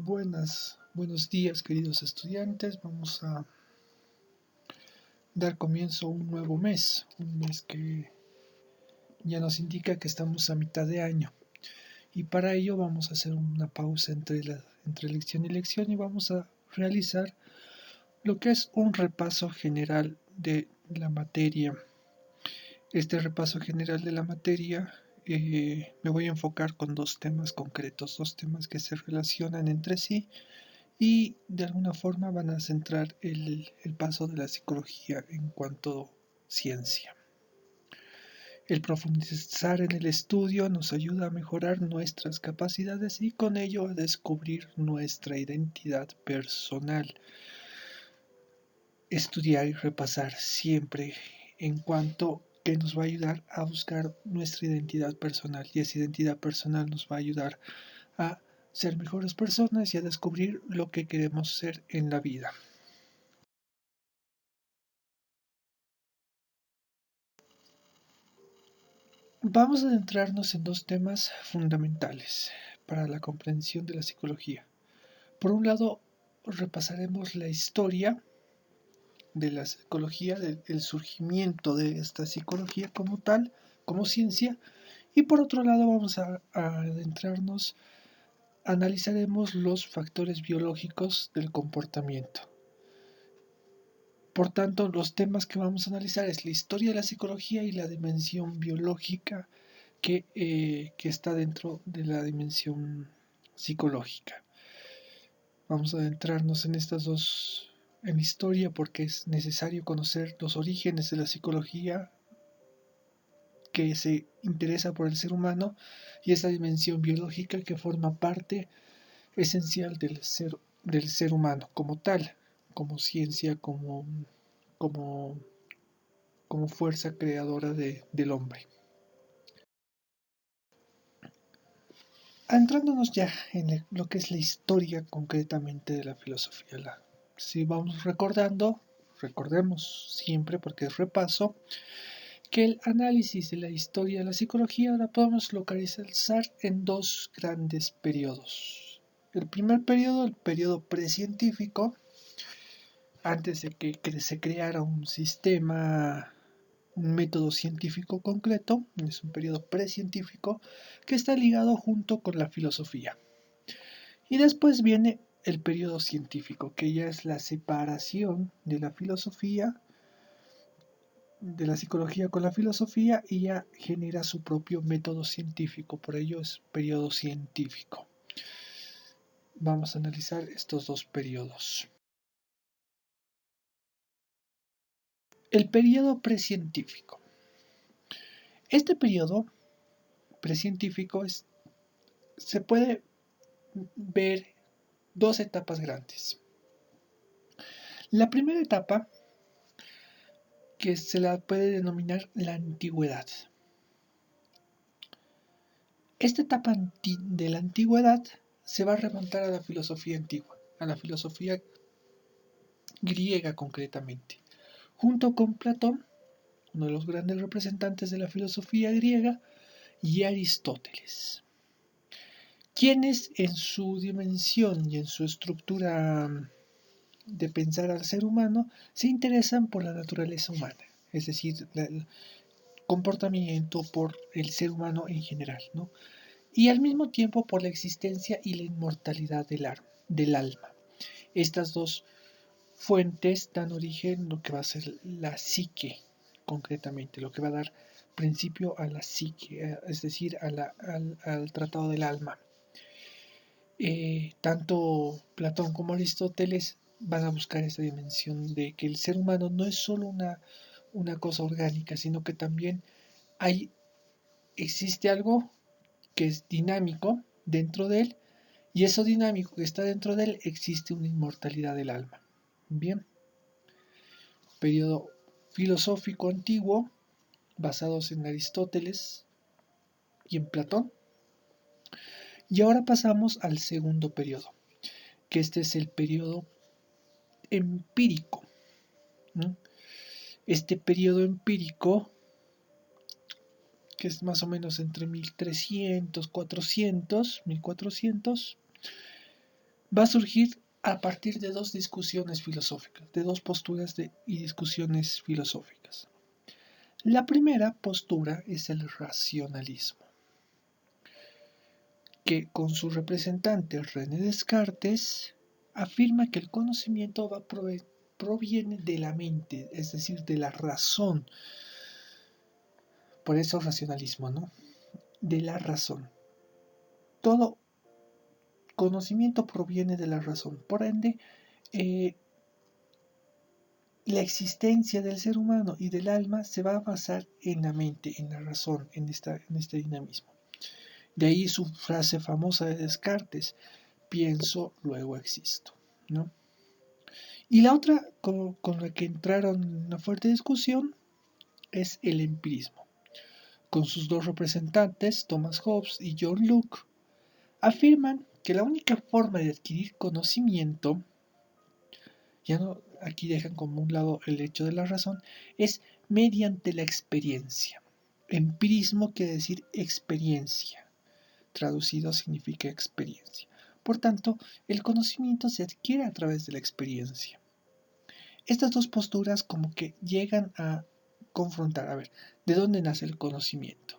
Buenos días, queridos estudiantes. Vamos a dar comienzo a un nuevo mes, un mes que ya nos indica que estamos a mitad de año. Y para ello vamos a hacer una pausa entre lección y lección y vamos a realizar lo que es un repaso general de la materia. Este repaso general de la materia me voy a enfocar con dos temas concretos, dos temas que se relacionan entre sí y de alguna forma van a centrar el paso de la psicología en cuanto ciencia. El profundizar en el estudio nos ayuda a mejorar nuestras capacidades y con ello a descubrir nuestra identidad personal. Estudiar y repasar siempre en cuanto que nos va a ayudar a buscar nuestra identidad personal y esa identidad personal nos va a ayudar a ser mejores personas y a descubrir lo que queremos ser en la vida. Vamos a adentrarnos en dos temas fundamentales para la comprensión de la psicología. Por un lado, repasaremos la historia de la psicología, del surgimiento de esta psicología como tal, como ciencia, y por otro lado vamos a adentrarnos, analizaremos los factores biológicos del comportamiento. Por tanto, los temas que vamos a analizar es la historia de la psicología y la dimensión biológica que está dentro de la dimensión psicológica. Vamos a adentrarnos en estas dos en historia porque es necesario conocer los orígenes de la psicología que se interesa por el ser humano y esa dimensión biológica que forma parte esencial del ser humano como tal, como ciencia, como fuerza creadora del hombre. Entrándonos ya en lo que es la historia concretamente de la filosofía. Si vamos recordemos siempre porque es repaso, que el análisis de la historia de la psicología la podemos localizar en dos grandes periodos. El primer periodo, el periodo precientífico, antes de que se creara un sistema, un método científico concreto, es un periodo precientífico que está ligado junto con la filosofía. Y después viene el periodo científico, que ya es la separación de la filosofía, de la psicología con la filosofía y ya genera su propio método científico, por ello es periodo científico. Vamos a analizar estos dos periodos. El periodo precientífico. Este periodo precientífico se puede ver dos etapas grandes. La primera etapa, que se la puede denominar la antigüedad. Esta etapa de la antigüedad se va a remontar a la filosofía antigua, a la filosofía griega concretamente, junto con Platón, uno de los grandes representantes de la filosofía griega, y Aristóteles, quienes en su dimensión y en su estructura de pensar al ser humano se interesan por la naturaleza humana, es decir, el comportamiento por el ser humano en general, ¿no? Y al mismo tiempo por la existencia y la inmortalidad del alma. Estas dos fuentes dan origen a lo que va a ser la psique, concretamente, lo que va a dar principio a la psique, es decir, al tratado del alma. Tanto Platón como Aristóteles van a buscar esa dimensión de que el ser humano no es solo una cosa orgánica, sino que también existe algo que es dinámico dentro de él, y eso dinámico que está dentro de él existe una inmortalidad del alma. Bien, periodo filosófico antiguo basados en Aristóteles y en Platón. Y ahora pasamos al segundo periodo, que este es el periodo empírico. Este periodo empírico, que es más o menos entre 1300, 400, 1400, va a surgir a partir de dos discusiones filosóficas, de dos posturas y discusiones filosóficas. La primera postura es el racionalismo, que con su representante René Descartes afirma que el conocimiento proviene de la mente, es decir, de la razón. Por eso racionalismo, ¿no? De la razón. Todo conocimiento proviene de la razón. Por ende, la existencia del ser humano y del alma se va a basar en la mente, en la razón, en este dinamismo. De ahí su frase famosa de Descartes: pienso, luego existo, ¿no? Y la otra con la que entraron en una fuerte discusión es el empirismo. Con sus dos representantes, Thomas Hobbes y John Locke, afirman que la única forma de adquirir conocimiento, ya no, aquí dejan como un lado el hecho de la razón, es mediante la experiencia. Empirismo quiere decir experiencia, traducido significa experiencia. Por tanto, el conocimiento se adquiere a través de la experiencia. Estas dos posturas como que llegan a confrontar, a ver, ¿de dónde nace el conocimiento?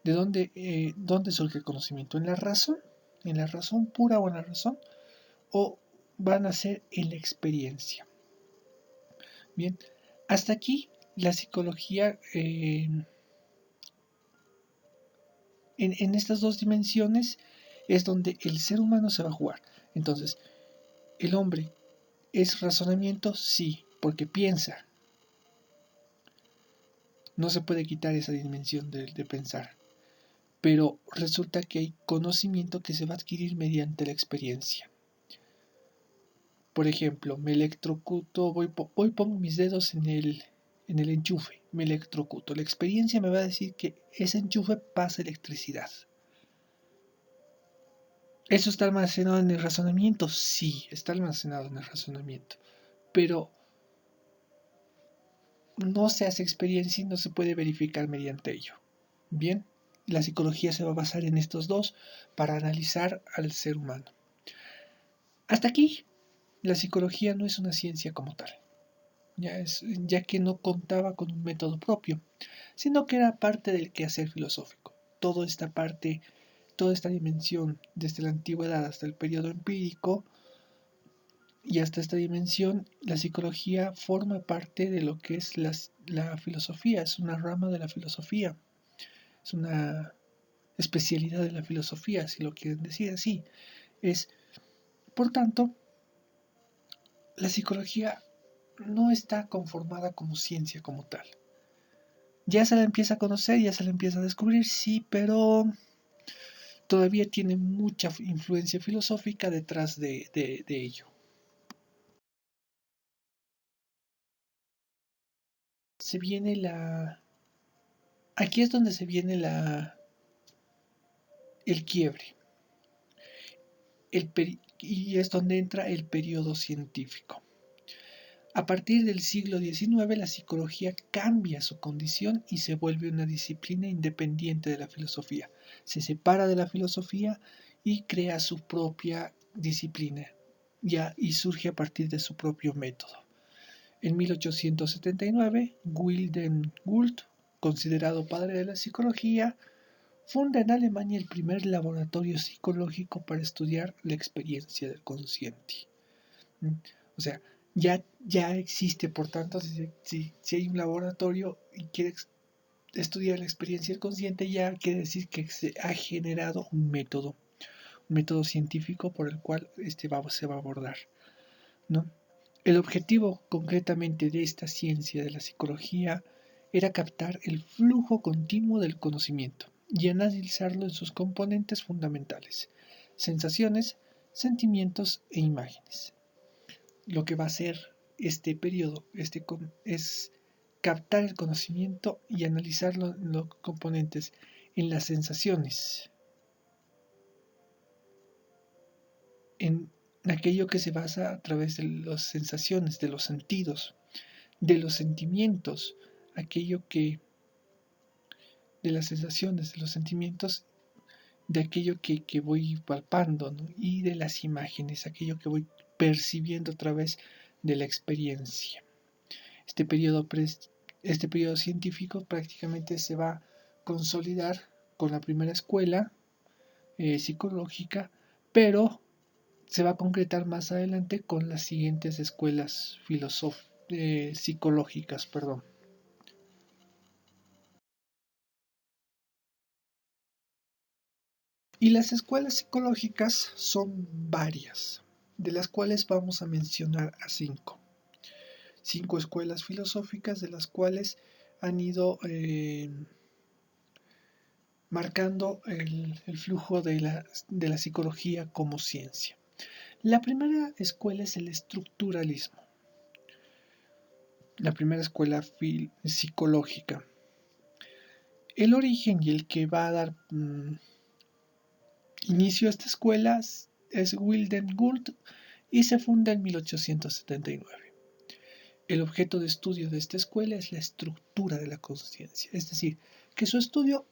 ¿De dónde surge el conocimiento? ¿En la razón? ¿En la razón pura o en la razón? ¿O van a ser en la experiencia? Bien, hasta aquí la psicología en estas dos dimensiones es donde el ser humano se va a jugar. Entonces, ¿el hombre es razonamiento? Sí, porque piensa. No se puede quitar esa dimensión de pensar. Pero resulta que hay conocimiento que se va a adquirir mediante la experiencia. Por ejemplo, me electrocuto, pongo mis dedos en el enchufe, me electrocuto. La experiencia me va a decir que ese enchufe pasa electricidad. ¿Eso está almacenado en el razonamiento? Sí, está almacenado en el razonamiento. Pero no se hace experiencia y no se puede verificar mediante ello. Bien, la psicología se va a basar en estos dos para analizar al ser humano. Hasta aquí, la psicología no es una ciencia como tal, ya que no contaba con un método propio, sino que era parte del quehacer filosófico. Toda esta dimensión, desde la antigüedad hasta el periodo empírico, y hasta esta dimensión, la psicología forma parte de lo que es la filosofía, es una rama de la filosofía, es una especialidad de la filosofía, si lo quieren decir así. Por tanto, la psicología no está conformada como ciencia como tal. Ya se la empieza a conocer, ya se la empieza a descubrir, sí, pero todavía tiene mucha influencia filosófica detrás de ello. Se viene Aquí es donde se viene el quiebre. Y es donde entra el periodo científico. A partir del siglo XIX, la psicología cambia su condición y se vuelve una disciplina independiente de la filosofía. Se separa de la filosofía y crea su propia disciplina, y surge a partir de su propio método. En 1879, Wilhelm Wundt, considerado padre de la psicología, funda en Alemania el primer laboratorio psicológico para estudiar la experiencia del consciente. O sea, ya existe, por tanto, si hay un laboratorio y quiere estudiar la experiencia del consciente, ya quiere decir que se ha generado un método científico por el cual se va a abordar, ¿no? El objetivo concretamente de esta ciencia de la psicología era captar el flujo continuo del conocimiento y analizarlo en sus componentes fundamentales: sensaciones, sentimientos e imágenes. Lo que va a hacer este periodo es captar el conocimiento y analizarlo en los componentes, en las sensaciones, en aquello que se basa a través de las sensaciones, de los sentidos, de los sentimientos, aquello que de las sensaciones, de los sentimientos, de aquello que voy palpando, ¿no? Y de las imágenes, aquello que voy percibiendo a través de la experiencia. Este periodo, este periodo científico prácticamente se va a consolidar con la primera escuela psicológica, pero se va a concretar más adelante con las siguientes escuelas psicológicas. Perdón. Y las escuelas psicológicas son varias, de las cuales vamos a mencionar a 5. 5 escuelas filosóficas de las cuales han ido marcando el flujo de la psicología como ciencia. La primera escuela es el estructuralismo, la primera escuela psicológica. El origen y el que va a dar inicio a esta escuela es Wilhelm Wundt y se funda en 1879. El objeto de estudio de esta escuela es la estructura de la conciencia, es decir, que su estudio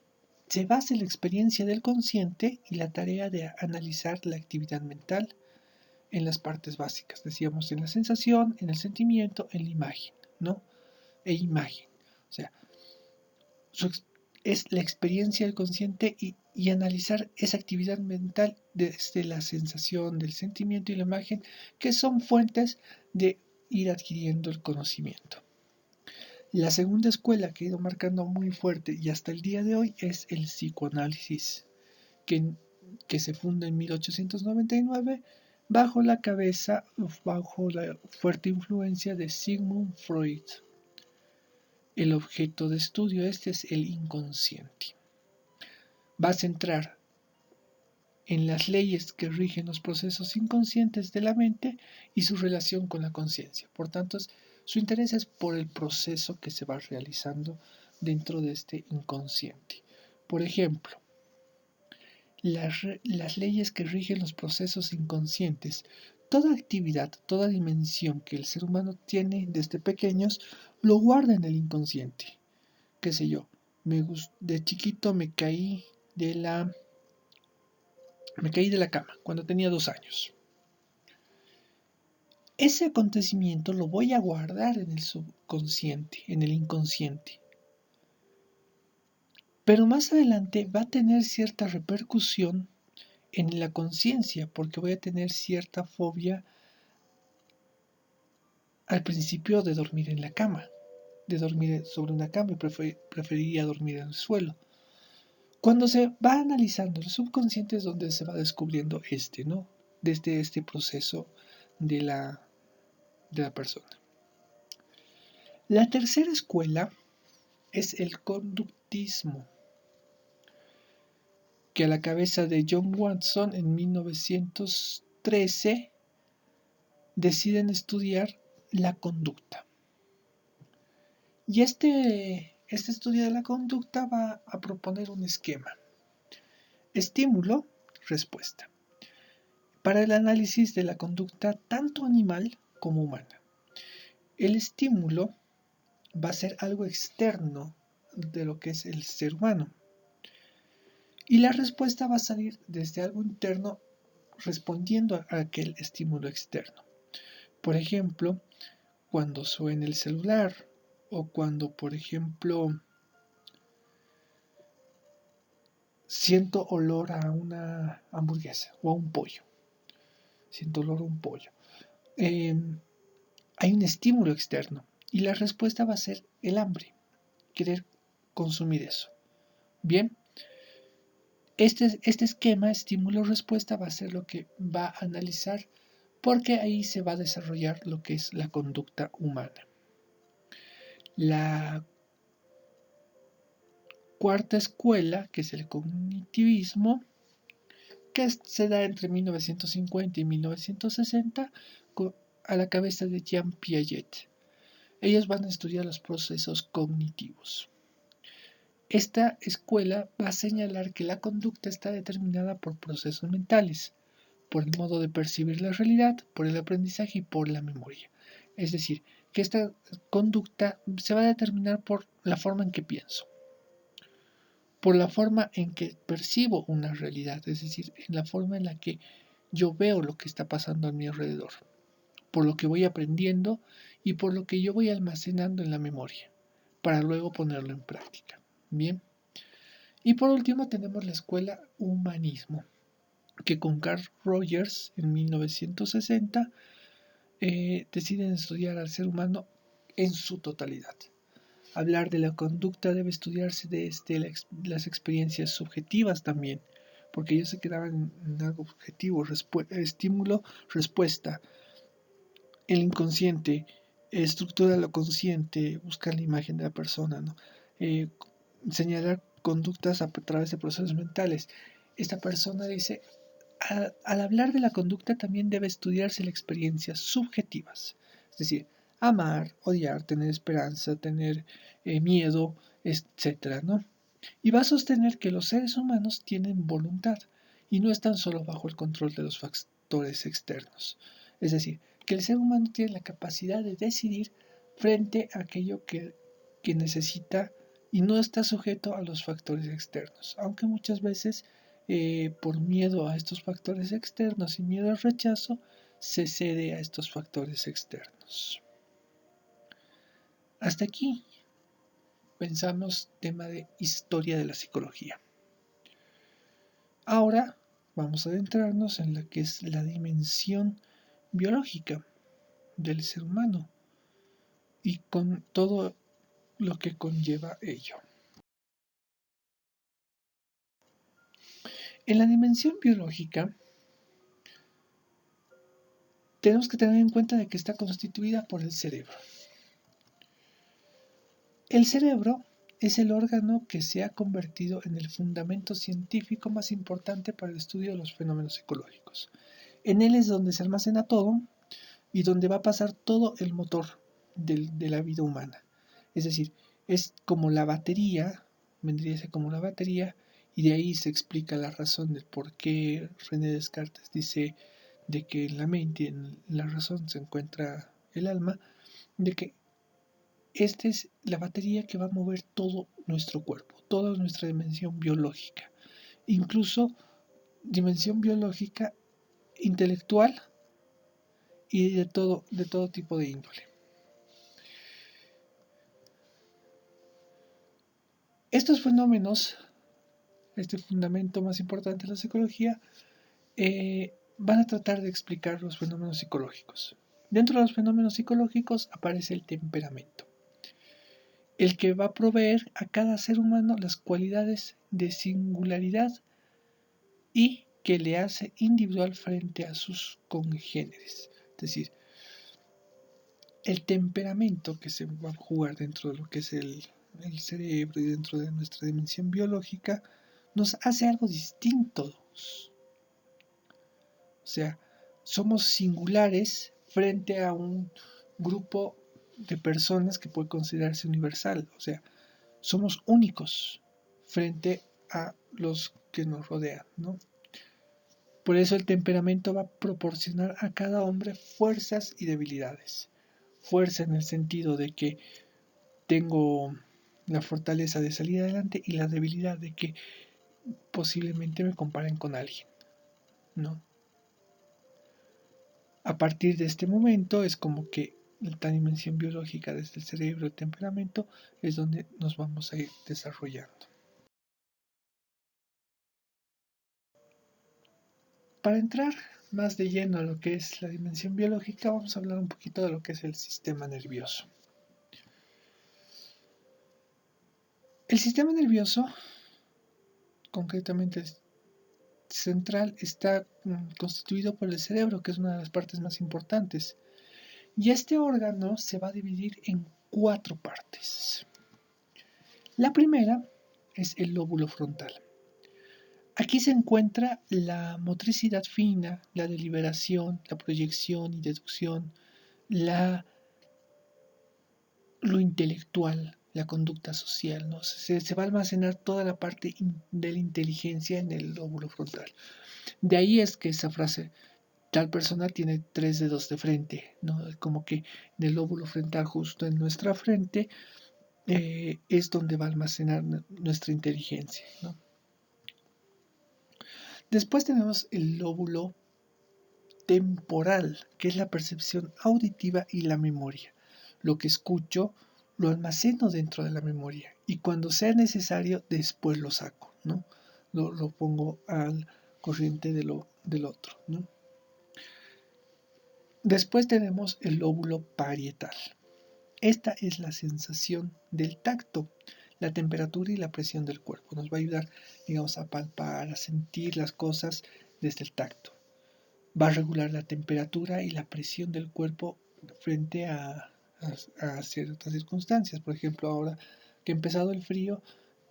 se basa en la experiencia del consciente y la tarea de analizar la actividad mental en las partes básicas, decíamos en la sensación, en el sentimiento, en la imagen, ¿no? Imagen. O sea, es la experiencia del consciente y analizar esa actividad mental desde la sensación, del sentimiento y la imagen, que son fuentes de ir adquiriendo el conocimiento. La segunda escuela que ha ido marcando muy fuerte y hasta el día de hoy es el psicoanálisis, que se funda en 1899 bajo la fuerte influencia de Sigmund Freud. El objeto de estudio es el inconsciente. Va a centrar en las leyes que rigen los procesos inconscientes de la mente y su relación con la conciencia. Por tanto, su interés es por el proceso que se va realizando dentro de este inconsciente. Por ejemplo, las leyes que rigen los procesos inconscientes, toda actividad, toda dimensión que el ser humano tiene desde pequeños, lo guarda en el inconsciente. Qué sé yo, de chiquito me caí de la cama cuando tenía 2 años. Ese acontecimiento lo voy a guardar en el subconsciente, en el inconsciente. Pero más adelante va a tener cierta repercusión en la conciencia, porque voy a tener cierta fobia al principio de dormir en la cama, de dormir sobre una cama y preferiría dormir en el suelo. Cuando se va analizando el subconsciente es donde se va descubriendo ¿no? Desde este proceso de la persona. La tercera escuela es el conductismo, que a la cabeza de John Watson en 1913 deciden estudiar la conducta. Y este estudio de la conducta va a proponer un esquema. Estímulo, respuesta. Para el análisis de la conducta tanto animal como humana. El estímulo va a ser algo externo de lo que es el ser humano. Y la respuesta va a salir desde algo interno respondiendo a aquel estímulo externo. Por ejemplo, cuando suena el celular o cuando, por ejemplo, siento olor a una hamburguesa o a un pollo. Siento olor a un pollo. Hay un estímulo externo y la respuesta va a ser el hambre, querer consumir eso. Bien, este esquema estímulo-respuesta va a ser lo que va a analizar porque ahí se va a desarrollar lo que es la conducta humana. La cuarta escuela, que es el cognitivismo, que se da entre 1950 y 1960 a la cabeza de Jean Piaget. Ellos van a estudiar los procesos cognitivos. Esta escuela va a señalar que la conducta está determinada por procesos mentales, por el modo de percibir la realidad, por el aprendizaje y por la memoria. Es decir, que esta conducta se va a determinar por la forma en que pienso. por la forma en que percibo una realidad, es decir, en la forma en la que yo veo lo que está pasando a mi alrededor, por lo que voy aprendiendo y por lo que yo voy almacenando en la memoria, para luego ponerlo en práctica. Bien. Y por último tenemos la escuela humanismo, que con Carl Rogers en 1960 deciden estudiar al ser humano en su totalidad. Hablar de la conducta debe estudiarse desde las experiencias subjetivas también, porque ellos se quedaban en algo objetivo, estímulo, respuesta. El inconsciente estructura lo consciente, busca la imagen de la persona, ¿no? Eh, Señalar conductas a través de procesos mentales. Esta persona dice, al hablar de la conducta también debe estudiarse las experiencias subjetivas, es decir, amar, odiar, tener esperanza, tener miedo, etcétera, ¿no? Y va a sostener que los seres humanos tienen voluntad y no están solo bajo el control de los factores externos. Es decir, que el ser humano tiene la capacidad de decidir frente a aquello que necesita y no está sujeto a los factores externos, aunque muchas veces por miedo a estos factores externos y miedo al rechazo, se cede a estos factores externos. Hasta aquí pensamos tema de historia de la psicología. Ahora vamos a adentrarnos en la que es la dimensión biológica del ser humano y con todo lo que conlleva ello. En la dimensión biológica tenemos que tener en cuenta de que está constituida por el cerebro. El cerebro es el órgano que se ha convertido en el fundamento científico más importante para el estudio de los fenómenos psicológicos. En él es donde se almacena todo y donde va a pasar todo el motor de la vida humana. Es decir, es como la batería, vendría a ser como la batería, y de ahí se explica la razón del por qué René Descartes dice de que en la mente, en la razón se encuentra el alma, de que esta es la batería que va a mover todo nuestro cuerpo, toda nuestra dimensión biológica, incluso dimensión biológica intelectual y de todo tipo de índole. Estos fenómenos, este fundamento más importante de la psicología, van a tratar de explicar los fenómenos psicológicos. Dentro de los fenómenos psicológicos aparece el temperamento, el que va a proveer a cada ser humano las cualidades de singularidad y que le hace individual frente a sus congéneres. Es decir, el temperamento que se va a jugar dentro de lo que es el cerebro y dentro de nuestra dimensión biológica nos hace algo distinto. O sea, somos singulares frente a un grupo de personas que puede considerarse universal. O sea, somos únicos frente a los que nos rodean, ¿no? Por eso el temperamento va a proporcionar a cada hombre fuerzas y debilidades. Fuerza en el sentido de que tengo la fortaleza de salir adelante y la debilidad de que posiblemente me comparen con alguien, ¿no? A partir de este momento es como que la dimensión biológica desde el cerebro, el temperamento, es donde nos vamos a ir desarrollando. Para entrar más de lleno a lo que es la dimensión biológica, vamos a hablar un poquito de lo que es el sistema nervioso. El sistema nervioso, concretamente central, está constituido por el cerebro, que es una de las partes más importantes. Y este órgano se va a dividir en 4 partes. La primera es el lóbulo frontal. Aquí se encuentra la motricidad fina, la deliberación, la proyección y deducción, lo intelectual, la conducta social, ¿no? Se va a almacenar toda la parte de la inteligencia en el lóbulo frontal. De ahí es que esa frase, tal persona tiene 3 dedos de frente, ¿no? Como que del lóbulo frontal justo en nuestra frente es donde va a almacenar nuestra inteligencia, ¿no? Después tenemos el lóbulo temporal, que es la percepción auditiva y la memoria. Lo que escucho lo almaceno dentro de la memoria y cuando sea necesario después lo saco, ¿no? Lo pongo al corriente del otro, ¿no? Después tenemos el lóbulo parietal. Esta es la sensación del tacto, la temperatura y la presión del cuerpo. Nos va a ayudar, digamos, a palpar, a sentir las cosas desde el tacto. Va a regular la temperatura y la presión del cuerpo frente a ciertas circunstancias. Por ejemplo, ahora que ha empezado el frío,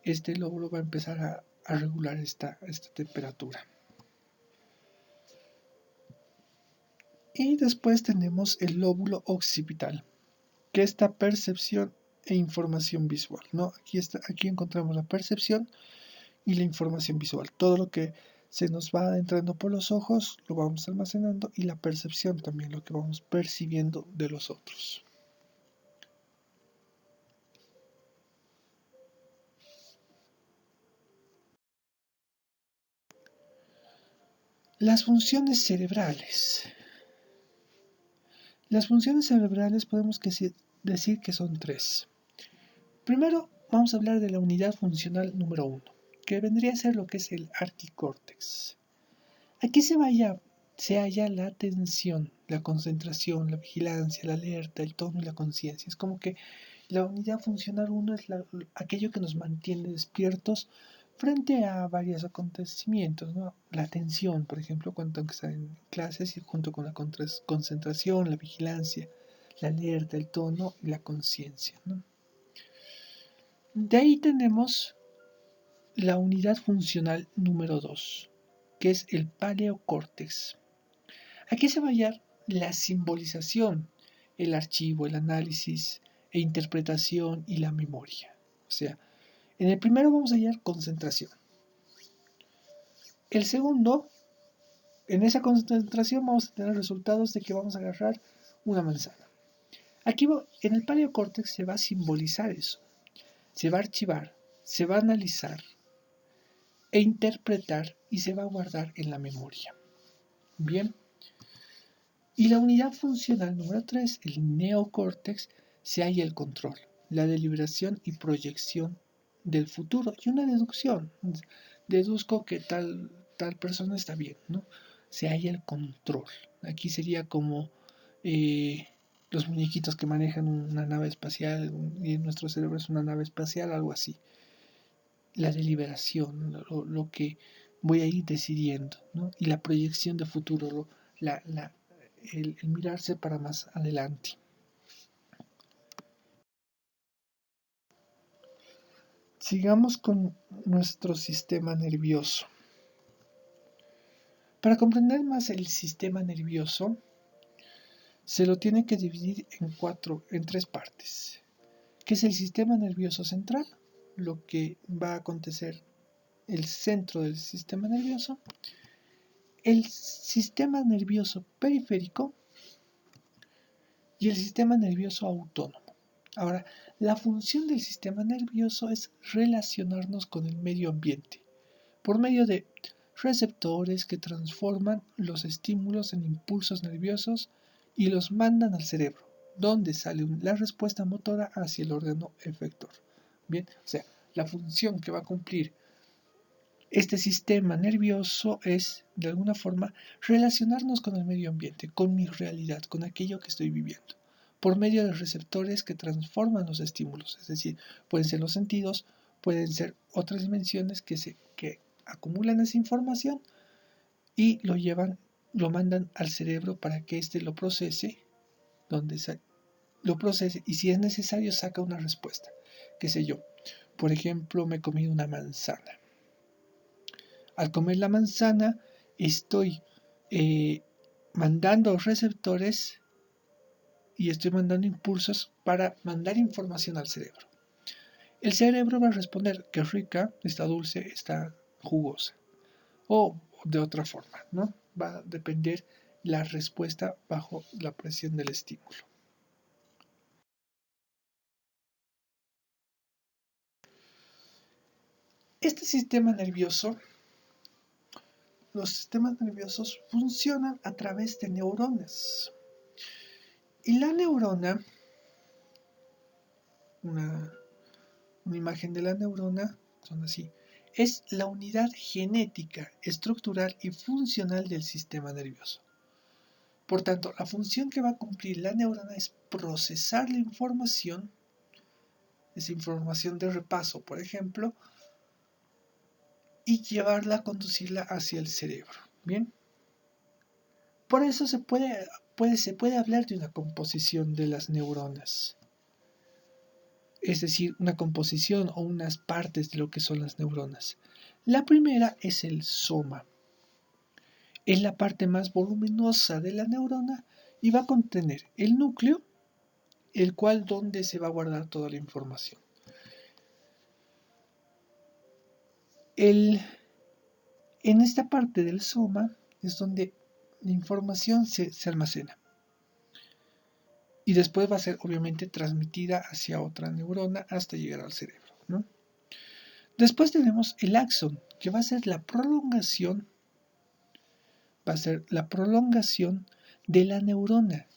este lóbulo va a empezar a regular esta temperatura. Y después tenemos el lóbulo occipital, que es esta percepción e información visual, ¿no? Aquí encontramos la percepción y la información visual. Todo lo que se nos va adentrando por los ojos lo vamos almacenando y la percepción también, lo que vamos percibiendo de los otros. Las funciones cerebrales. Las funciones cerebrales podemos decir que son tres. Primero vamos a hablar de la unidad funcional número 1, que vendría a ser lo que es el arquicórtex. Aquí se halla la atención, la concentración, la vigilancia, la alerta, el tono y la conciencia. Es como que la unidad funcional 1 es aquello que nos mantiene despiertos frente a varios acontecimientos, ¿no? La atención, por ejemplo, cuando tengo que estar en clases y junto con la concentración, la vigilancia, la alerta, el tono y la conciencia, ¿no? De ahí tenemos la unidad funcional número 2, que es el paleocórtex. Aquí se va a hallar la simbolización, el archivo, el análisis e interpretación y la memoria. O sea, en el primero vamos a hallar concentración. El segundo, en esa concentración vamos a tener resultados de que vamos a agarrar una manzana. Aquí en el paleocórtex se va a simbolizar eso, se va a archivar, se va a analizar e interpretar y se va a guardar en la memoria. Bien. Y la unidad funcional número 3, el neocórtex, se halla el control, la deliberación y proyección del futuro y una deducción. Deduzco que tal persona está bien, ¿no? Se halla el control. Aquí sería como los muñequitos que manejan una nave espacial y nuestro cerebro es una nave espacial, algo así. La deliberación, lo que voy a ir decidiendo, ¿no? Y la proyección de futuro, el mirarse para más adelante. Sigamos con nuestro sistema nervioso. Para comprender más el sistema nervioso, se lo tiene que dividir en tres partes, que es el sistema nervioso central, lo que va a acontecer el centro del sistema nervioso, el sistema nervioso periférico y el sistema nervioso autónomo. Ahora, la función del sistema nervioso es relacionarnos con el medio ambiente por medio de receptores que transforman los estímulos en impulsos nerviosos y los mandan al cerebro, donde sale la respuesta motora hacia el órgano efector. Bien, o sea, la función que va a cumplir este sistema nervioso es, de alguna forma, relacionarnos con el medio ambiente, con mi realidad, con aquello que estoy viviendo, por medio de receptores que transforman los estímulos, es decir, pueden ser los sentidos, pueden ser otras dimensiones que acumulan esa información y lo mandan al cerebro para que éste lo procese, y si es necesario saca una respuesta. Qué sé yo, por ejemplo, me he comido una manzana. Al comer la manzana estoy mandando receptores y estoy mandando impulsos para mandar información al cerebro. El cerebro va a responder que rica, está dulce, está jugosa. O de otra forma, ¿no? Va a depender la respuesta bajo la presión del estímulo. Este sistema nervioso, los sistemas nerviosos funcionan a través de neuronas. Y la neurona, una imagen de la neurona, son así, es la unidad genética, estructural y funcional del sistema nervioso. Por tanto, la función que va a cumplir la neurona es procesar la información, esa información de repaso, por ejemplo, y llevarla a conducirla hacia el cerebro. Bien, por eso se puede hablar de una composición de las neuronas, es decir, una composición o unas partes de lo que son las neuronas. La primera es el soma. Es la parte más voluminosa de la neurona y va a contener el núcleo, el cual donde se va a guardar toda la información. En esta parte del soma es donde la información se almacena. Y después va a ser obviamente transmitida hacia otra neurona hasta llegar al cerebro, ¿no? Después tenemos el axón, que va a ser la prolongación de la neurona,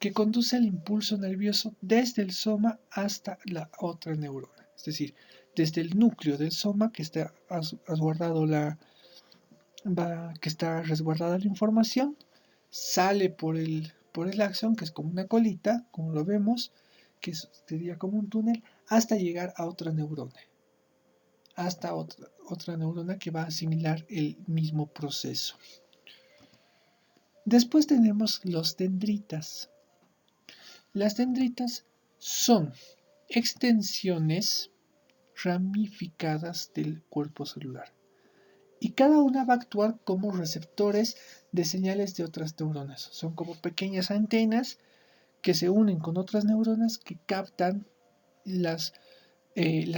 que conduce el impulso nervioso desde el soma hasta la otra neurona. Es decir, desde el núcleo del soma que está resguardada la información, sale por el axón, que es como una colita, como lo vemos, que sería como un túnel, hasta llegar a otra neurona. Hasta otra neurona que va a asimilar el mismo proceso. Después tenemos los dendritas. Las dendritas son extensiones ramificadas del cuerpo celular y cada una va a actuar como receptores de señales de otras neuronas. Son como pequeñas antenas que se unen con otras neuronas que captan las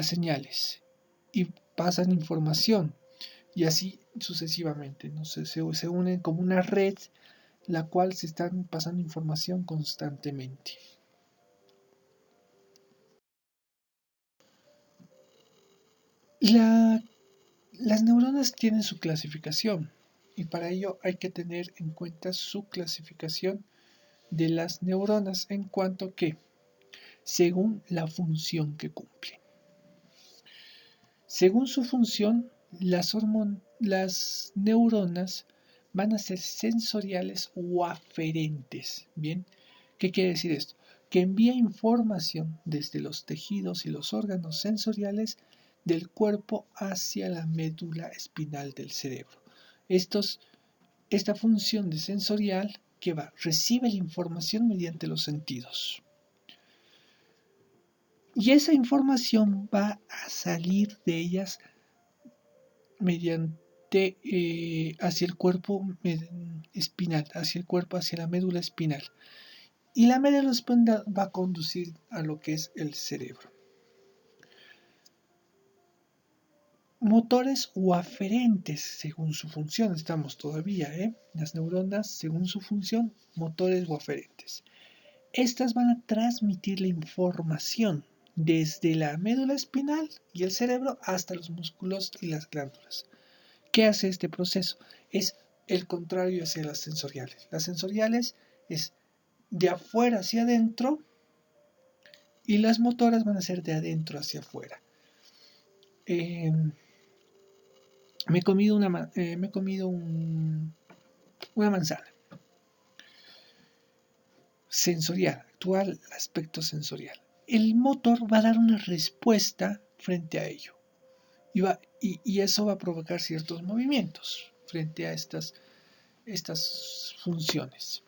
señales y pasan información, y así sucesivamente, ¿no? Se unen como una red, la cual se están pasando información constantemente. Las neuronas tienen su clasificación, y para ello hay que tener en cuenta su clasificación de las neuronas en cuanto que, según la función que cumplen. Según su función, las neuronas van a ser sensoriales o aferentes. ¿Bien? ¿Qué quiere decir esto? Que envía información desde los tejidos y los órganos sensoriales del cuerpo hacia la médula espinal del cerebro. Esta función de sensorial que recibe la información mediante los sentidos. Y esa información va a salir de ellas mediante hacia el cuerpo espinal, hacia la médula espinal. Y la médula espinal va a conducir a lo que es el cerebro. Motores o aferentes según su función, estamos todavía, las neuronas según su función, motores o aferentes. Estas van a transmitir la información desde la médula espinal y el cerebro hasta los músculos y las glándulas. ¿Qué hace este proceso? Es el contrario hacia las sensoriales. Las sensoriales es de afuera hacia adentro y las motoras van a ser de adentro hacia afuera. Me he comido una manzana. Sensorial, actual aspecto sensorial. El motor va a dar una respuesta frente a ello. Y eso va a provocar ciertos movimientos frente a estas funciones.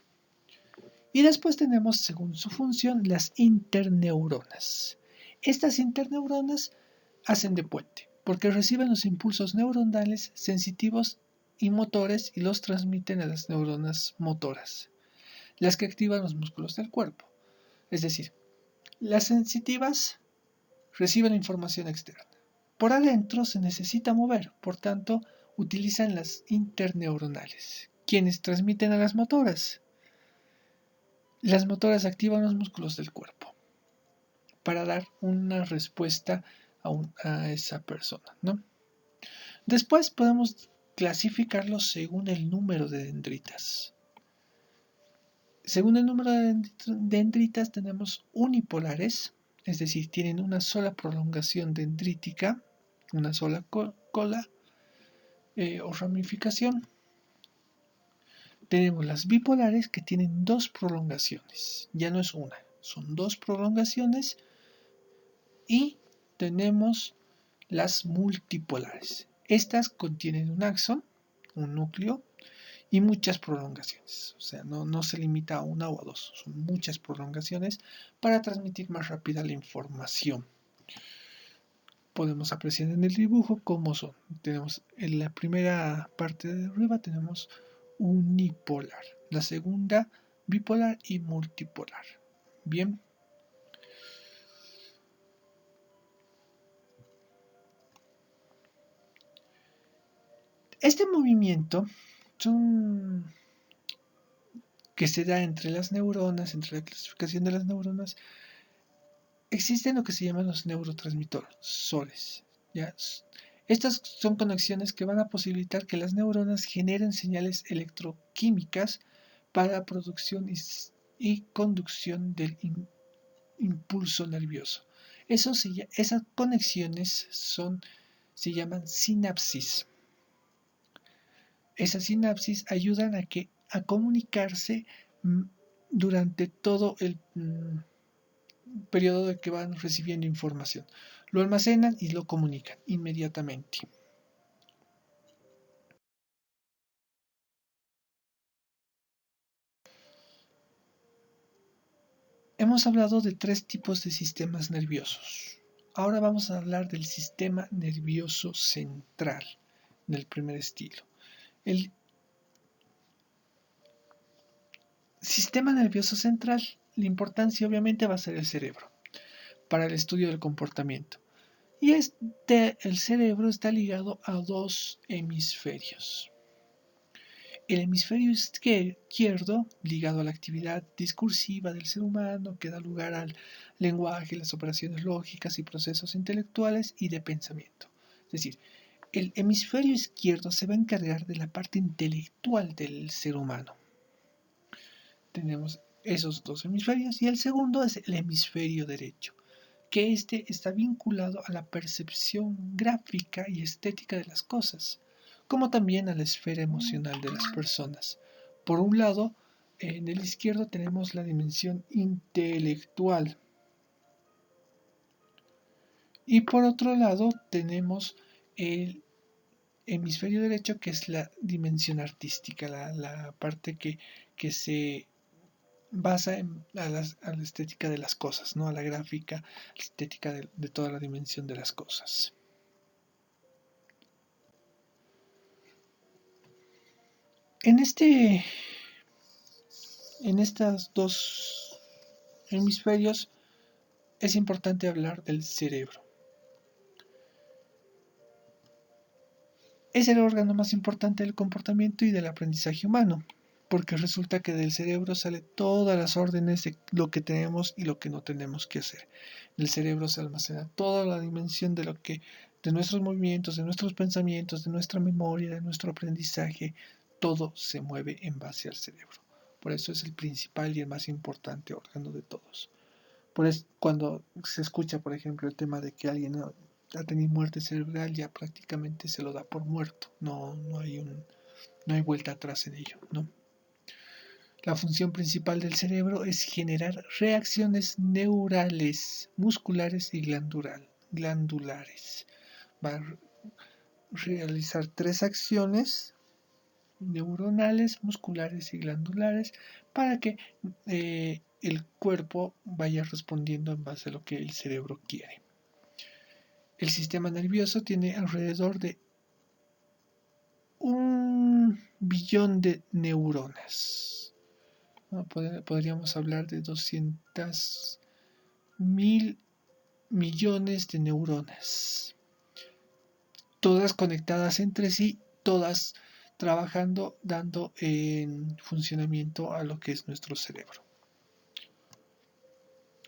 Y después tenemos, según su función, las interneuronas. Estas interneuronas hacen de puente, porque reciben los impulsos neuronales sensitivos y motores y los transmiten a las neuronas motoras, las que activan los músculos del cuerpo. Es decir, las sensitivas reciben información externa. Por adentro se necesita mover, por tanto, utilizan las interneuronales, quienes transmiten a las motoras. Las motoras activan los músculos del cuerpo para dar una respuesta a esa persona, ¿no? Después podemos clasificarlos según el número de dendritas. Según el número de dendritas tenemos unipolares, es decir, tienen una sola prolongación dendrítica, una sola cola o ramificación. Tenemos las bipolares que tienen dos prolongaciones, ya no es una, son dos prolongaciones. Y tenemos las multipolares. Estas contienen un axón, un núcleo y muchas prolongaciones. O sea, no se limita a una o a dos, son muchas prolongaciones para transmitir más rápida la información. Podemos apreciar en el dibujo cómo son. Tenemos en la primera parte de arriba tenemos unipolar, la segunda bipolar y multipolar. Bien. Este movimiento que se da entre las neuronas, entre la clasificación de las neuronas, existen lo que se llaman los neurotransmisores. ¿Ya? Estas son conexiones que van a posibilitar que las neuronas generen señales electroquímicas para producción y conducción del impulso nervioso. Esas conexiones se llaman sinapsis. Esas sinapsis ayudan a comunicarse durante todo el periodo de que van recibiendo información. Lo almacenan y lo comunican inmediatamente. Hemos hablado de tres tipos de sistemas nerviosos. Ahora vamos a hablar del sistema nervioso central, del primer estilo. El sistema nervioso central, la importancia obviamente va a ser el cerebro, para el estudio del comportamiento. Y el cerebro está ligado a dos hemisferios. El hemisferio izquierdo, ligado a la actividad discursiva del ser humano, que da lugar al lenguaje, las operaciones lógicas y procesos intelectuales y de pensamiento. Es decir, el hemisferio izquierdo se va a encargar de la parte intelectual del ser humano. Tenemos esos dos hemisferios y el segundo es el hemisferio derecho, que está vinculado a la percepción gráfica y estética de las cosas, como también a la esfera emocional de las personas. Por un lado, en el izquierdo tenemos la dimensión intelectual y por otro lado tenemos el hemisferio derecho, que es la dimensión artística, la parte que se basa a la estética de las cosas, ¿no? A la gráfica, la estética de toda la dimensión de las cosas. En estos dos hemisferios es importante hablar del cerebro. Es el órgano más importante del comportamiento y del aprendizaje humano, porque resulta que del cerebro salen todas las órdenes de lo que tenemos y lo que no tenemos que hacer. En el cerebro se almacena toda la dimensión de nuestros movimientos, de nuestros pensamientos, de nuestra memoria, de nuestro aprendizaje. Todo se mueve en base al cerebro. Por eso es el principal y el más importante órgano de todos. Por eso, cuando se escucha, por ejemplo, el tema de que alguien ha tenido muerte cerebral, ya prácticamente se lo da por muerto. No hay vuelta atrás en ello, ¿no? La función principal del cerebro es generar reacciones neurales, musculares y glandulares. Va a realizar tres acciones neuronales, musculares y glandulares para que el cuerpo vaya respondiendo en base a lo que el cerebro quiere. El sistema nervioso tiene alrededor de 1 billón de neuronas. Podríamos hablar de 200.000 millones de neuronas, todas conectadas entre sí, todas trabajando, dando en funcionamiento a lo que es nuestro cerebro.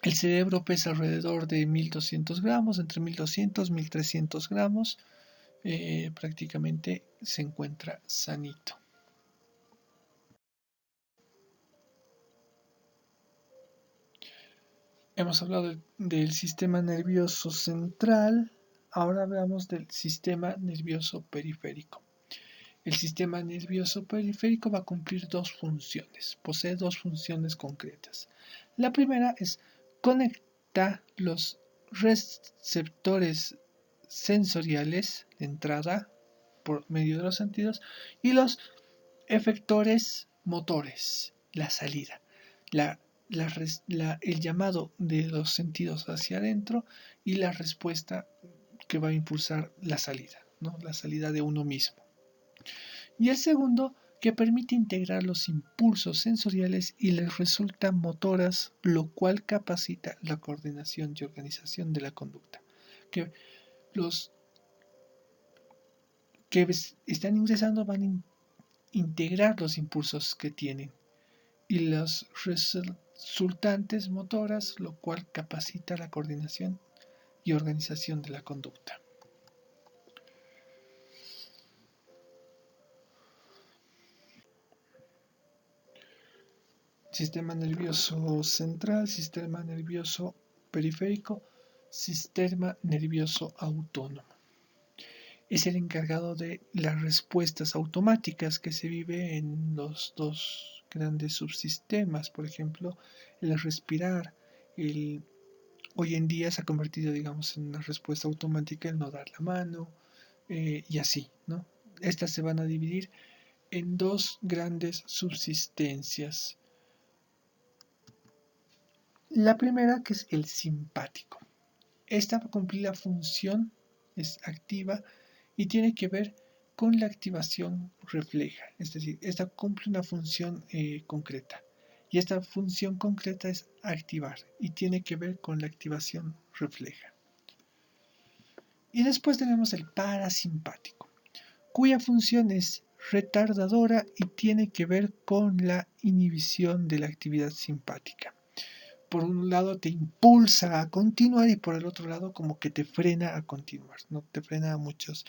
El cerebro pesa alrededor de 1200 gramos, entre 1200 y 1300 gramos. Prácticamente se encuentra sanito. Hemos hablado del sistema nervioso central, ahora hablamos del sistema nervioso periférico. El sistema nervioso periférico va a cumplir dos funciones, posee dos funciones concretas. La primera es conectar los receptores sensoriales de entrada por medio de los sentidos y los efectores motores, la salida, el llamado de los sentidos hacia adentro y la respuesta que va a impulsar la salida, ¿no? La salida de uno mismo. Y el segundo, que permite integrar los impulsos sensoriales y les resultan motoras, lo cual capacita la coordinación y organización de la conducta. Que los que están ingresando van a integrar los impulsos que tienen y las resultantes motoras, lo cual capacita la coordinación y organización de la conducta. Sistema nervioso central, sistema nervioso periférico, sistema nervioso autónomo. Es el encargado de las respuestas automáticas que se vive en los dos grandes subsistemas, por ejemplo, el respirar, hoy en día se ha convertido, digamos, en una respuesta automática el no dar la mano, y así, ¿no? Estas se van a dividir en dos grandes subsistencias. La primera, que es el simpático. Esta va a cumplir la función, es activa y tiene que ver con la activación refleja, es decir, esta cumple una función concreta. Y esta función concreta es activar y tiene que ver con la activación refleja. Y después tenemos el parasimpático, cuya función es retardadora y tiene que ver con la inhibición de la actividad simpática. Por un lado te impulsa a continuar y por el otro lado como que te frena a continuar, ¿no? Te frena a muchos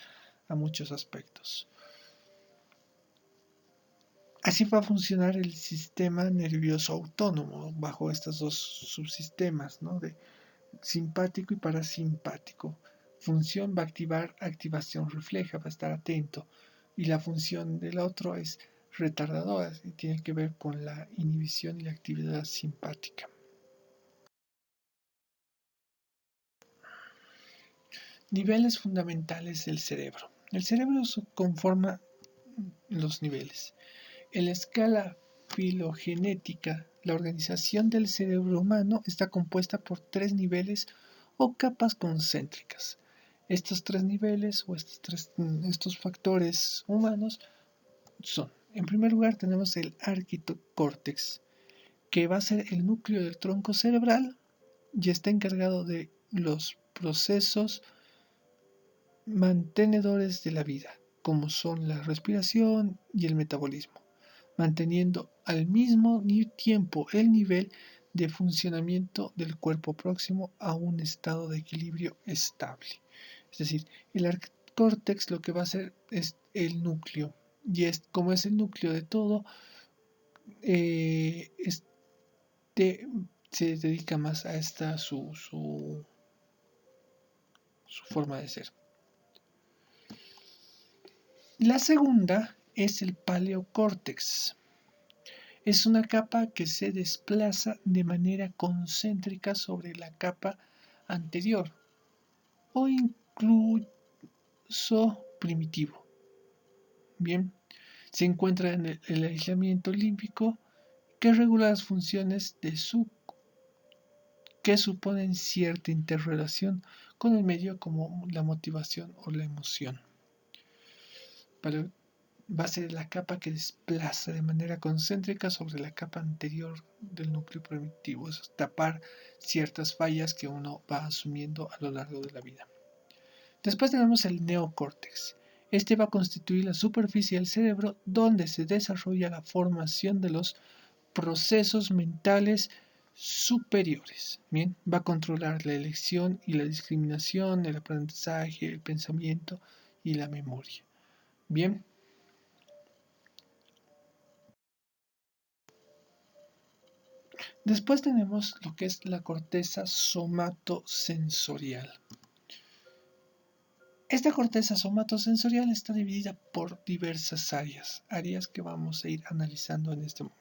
aspectos. Así va a funcionar el sistema nervioso autónomo bajo estos dos subsistemas, ¿no? De simpático y parasimpático. Función va a activar activación refleja, va a estar atento. Y la función del otro es retardadora y tiene que ver con la inhibición y la actividad simpática. Niveles fundamentales del cerebro. El cerebro conforma los niveles. En la escala filogenética, la organización del cerebro humano está compuesta por tres niveles o capas concéntricas. Estos tres niveles o estos factores humanos son, en primer lugar tenemos el arquitocórtex, que va a ser el núcleo del tronco cerebral y está encargado de los procesos mantenedores de la vida, como son la respiración y el metabolismo, manteniendo al mismo tiempo el nivel de funcionamiento del cuerpo próximo a un estado de equilibrio estable. Es decir, el córtex lo que va a hacer es el núcleo, y como es el núcleo de todo, se dedica más a esta su forma de ser. La segunda es el paleocórtex. Es una capa que se desplaza de manera concéntrica sobre la capa anterior o incluso primitivo. Bien, se encuentra en el aislamiento límbico que regula las funciones que suponen cierta interrelación con el medio, como la motivación o la emoción. Va a ser la capa que desplaza de manera concéntrica sobre la capa anterior del núcleo primitivo, es tapar ciertas fallas que uno va asumiendo a lo largo de la vida. Después tenemos el neocórtex. Este va a constituir la superficie del cerebro donde se desarrolla la formación de los procesos mentales, superiores. Bien, va a controlar la elección y la discriminación, el aprendizaje, el pensamiento y la memoria. Bien. Después tenemos lo que es la corteza somatosensorial. Esta corteza somatosensorial está dividida por diversas áreas que vamos a ir analizando en este momento.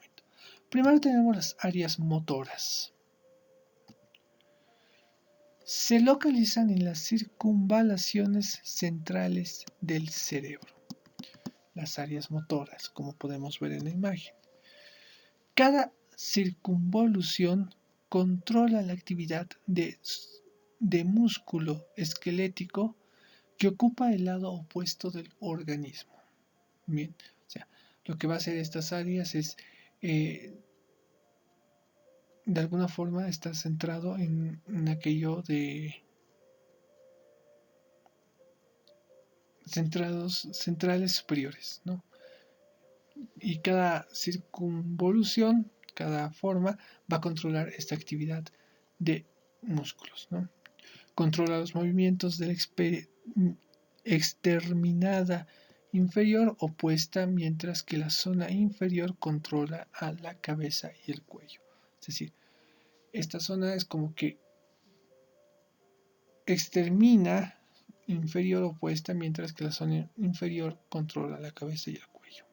Primero tenemos las áreas motoras. Se localizan en las circunvalaciones centrales del cerebro. Las áreas motoras, como podemos ver en la imagen. Cada circunvolución controla la actividad de músculo esquelético que ocupa el lado opuesto del organismo. Bien, o sea, lo que va a hacer estas áreas es, de alguna forma, está centrado en aquello de centrales superiores, ¿no? Y cada circunvolución, cada forma, va a controlar esta actividad de músculos, ¿no? Controla los movimientos de la exterminada inferior opuesta, mientras que la zona inferior controla a la cabeza y el cuello. Es decir, esta zona es como que extermina inferior opuesta, mientras que la zona inferior controla la cabeza y el cuello.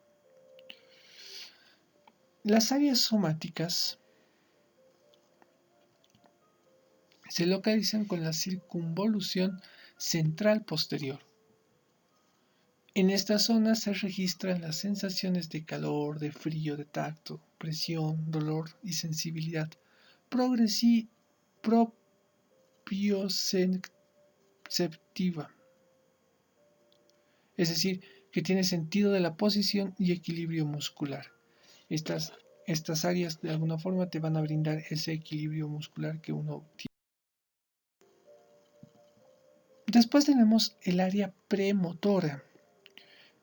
Las áreas somáticas se localizan con la circunvolución central posterior. En esta zona se registran las sensaciones de calor, de frío, de tacto, presión, dolor y sensibilidad propioceptiva. Es decir, que tiene sentido de la posición y equilibrio muscular. Estas áreas de alguna forma te van a brindar ese equilibrio muscular que uno tiene. Después tenemos el área premotora,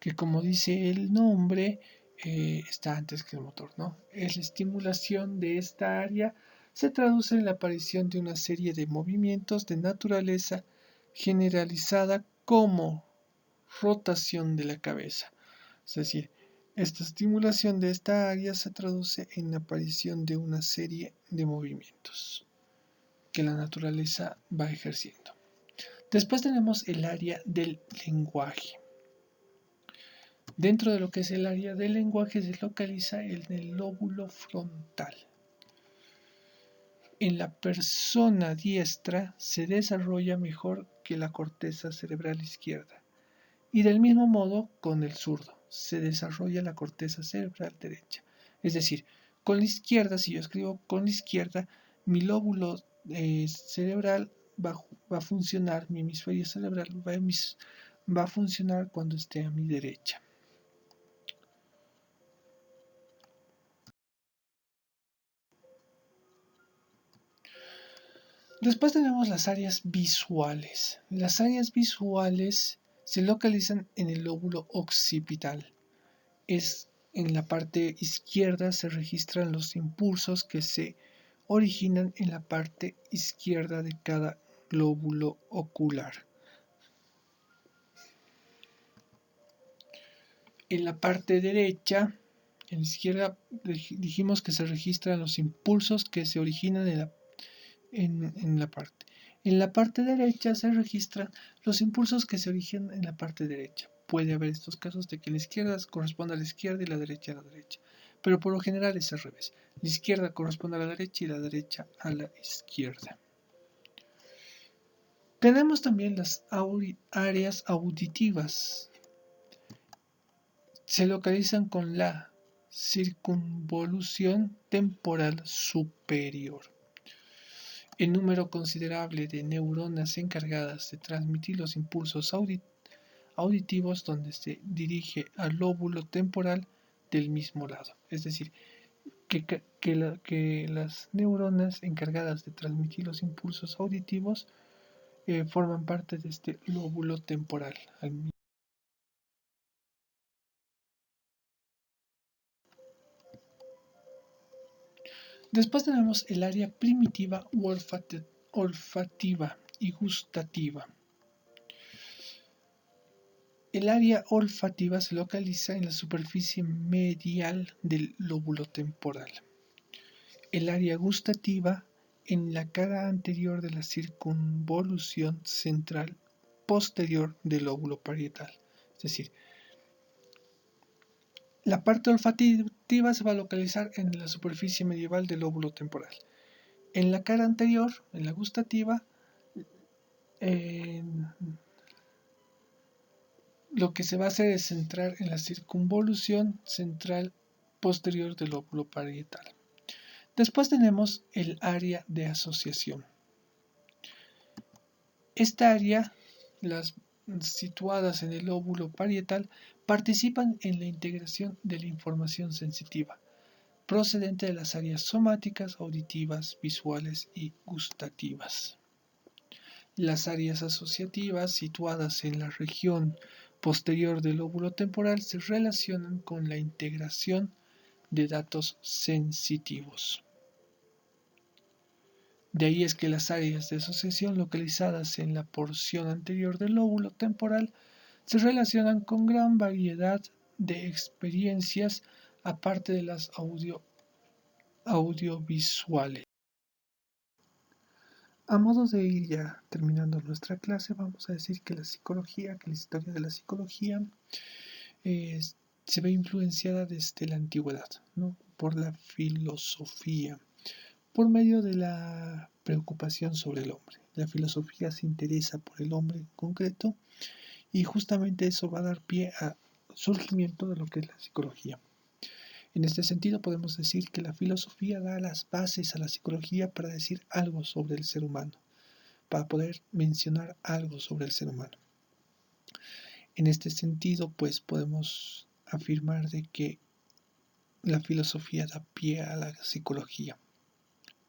que como dice el nombre, está antes que el motor, ¿no? Es la estimulación de esta área, se traduce en la aparición de una serie de movimientos de naturaleza generalizada como rotación de la cabeza. Es decir, esta estimulación de esta área se traduce en la aparición de una serie de movimientos que la naturaleza va ejerciendo. Después tenemos el área del lenguaje. Dentro de lo que es el área del lenguaje se localiza en el lóbulo frontal. En la persona diestra se desarrolla mejor que la corteza cerebral izquierda. Y del mismo modo con el zurdo se desarrolla la corteza cerebral derecha. Es decir, con la izquierda, si yo escribo con la izquierda, mi lóbulo cerebral va a funcionar, mi hemisferio cerebral va a funcionar cuando esté a mi derecha. Después tenemos las áreas visuales. Las áreas visuales se localizan en el lóbulo occipital. En la parte izquierda se registran los impulsos que se originan en la parte izquierda de cada glóbulo ocular. En la parte derecha, en la izquierda, dijimos que se registran los impulsos que se originan en la parte. En la parte derecha se registran los impulsos que se originan en la parte derecha. Puede haber estos casos de que la izquierda corresponda a la izquierda y la derecha a la derecha. Pero por lo general es al revés. La izquierda corresponde a la derecha y la derecha a la izquierda. Tenemos también las áreas auditivas. Se localizan con la circunvolución temporal superior. El número considerable de neuronas encargadas de transmitir los impulsos auditivos donde se dirige al lóbulo temporal del mismo lado. Es decir, que las neuronas encargadas de transmitir los impulsos auditivos forman parte de este lóbulo temporal. Después tenemos el área primitiva u olfativa y gustativa. El área olfativa se localiza en la superficie medial del lóbulo temporal. El área gustativa en la cara anterior de la circunvolución central posterior del lóbulo parietal. Es decir, la parte olfativa se va a localizar en la superficie medieval del lóbulo temporal. En la cara anterior, en la gustativa, lo que se va a hacer es centrar en la circunvolución central posterior del lóbulo parietal. Después tenemos el área de asociación. Esta área, las situadas en el lóbulo parietal, participan en la integración de la información sensitiva, procedente de las áreas somáticas, auditivas, visuales y gustativas. Las áreas asociativas situadas en la región posterior del lóbulo temporal se relacionan con la integración de datos sensitivos. De ahí es que las áreas de asociación localizadas en la porción anterior del lóbulo temporal se relacionan con gran variedad de experiencias aparte de las audiovisuales. A modo de ir ya terminando nuestra clase, vamos a decir que la historia de la psicología se ve influenciada desde la antigüedad, ¿no? Por la filosofía, por medio de la preocupación sobre el hombre. La filosofía se interesa por el hombre en concreto y justamente eso va a dar pie al surgimiento de lo que es la psicología. En este sentido podemos decir que la filosofía da las bases a la psicología para decir algo sobre el ser humano, para poder mencionar algo sobre el ser humano. En este sentido, pues podemos afirmar de que la filosofía da pie a la psicología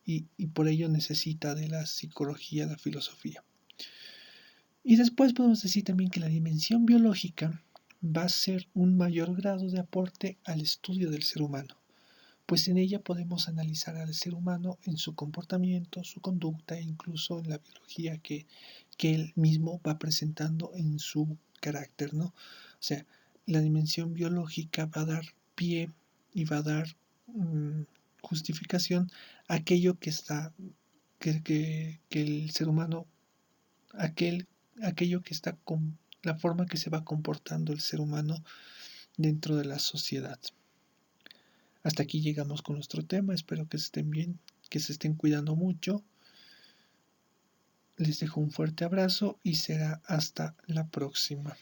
y por ello necesita de la psicología la filosofía. Y después podemos decir también que la dimensión biológica va a ser un mayor grado de aporte al estudio del ser humano, pues en ella podemos analizar al ser humano en su comportamiento, su conducta e incluso en la biología que él mismo va presentando en su carácter, ¿no? O sea, la dimensión biológica va a dar pie y va a dar justificación a aquello que está, que el ser humano, aquello que está con la forma que se va comportando el ser humano dentro de la sociedad. Hasta aquí llegamos con nuestro tema, espero que estén bien, que se estén cuidando mucho. Les dejo un fuerte abrazo y será hasta la próxima.